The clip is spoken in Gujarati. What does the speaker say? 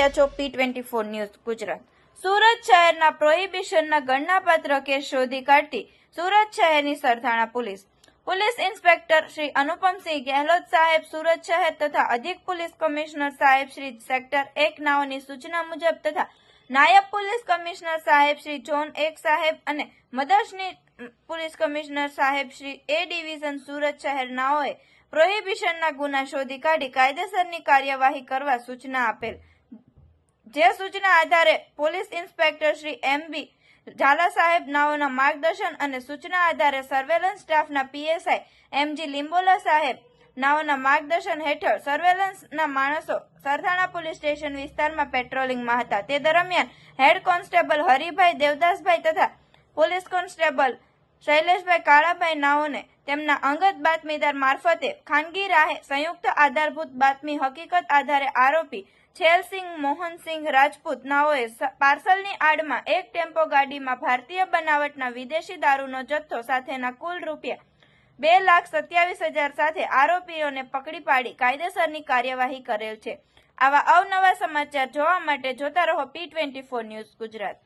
રહ્યા છો P24 ન્યૂઝ ગુજરાત। સુરત શહેરના પ્રોહિબિશનના ગણનાપાત્ર કેસ શોધી કાઢતી સુરત શહેરની સરથાણા પોલીસ ઇન્સ્પેક્ટર શ્રી અનુપમસિંહ ગેહલોત સાહેબ સુરત શહેર તથા અધિક પોલીસ કમિશનર સાહેબ શ્રી સેક્ટર 1 નાઓની સૂચના મુજબ તથા નાયબ પોલીસ કમિશનર સાહેબ શ્રી ઝોન 1 સાહેબ અને મદદની પોલીસ કમિશનર સાહેબ શ્રી A ડિવિઝન સુરત શહેર નાઓએ પ્રોહિબિશનના ગુના શોધી કાઢી કાયદેસરની કાર્યવાહી કરવા સૂચના આપેલ। જે સૂચના આધારે police inspector Shri MB Jhala સાહેબ નાઓના માર્ગદર્શન અને સૂચના આધારે સર્વેલન્સ સ્ટાફના PSI MG લીંબોલા સાહેબ નાઓના માર્ગદર્શન હેઠળ સર્વેલન્સના માણસો સરથાણા પોલીસ સ્ટેશન વિસ્તારમાં પેટ્રોલિંગમાં હતા। તે દરમિયાન હેડ કોન્સ્ટેબલ હરિભાઈ દેવદાસભાઈ તથા પોલીસ કોન્સ્ટેબલ શૈલેષભાઈ કાળાભાઈ નાઓને તેમના અંગત બાતમીદાર મારફતે ખાનગી રાહે સંયુક્ત આધારભૂત બાતમી હકીકત આધારે આરોપી છેલસિંહ મોહનસિંહ રાજપૂત નાઓએ પાર્સલની આડમાં એક ટેમ્પો ગાડીમાં ભારતીય બનાવટના વિદેશી દારૂનો જથ્થો સાથેના કુલ રૂપિયા 2,27,000 સાથે આરોપીઓને પકડી પાડી કાયદેસરની કાર્યવાહી કરેલ છે। આવા અવનવા સમાચાર જોવા માટે જોતા રહો P24 ન્યૂઝ ગુજરાત।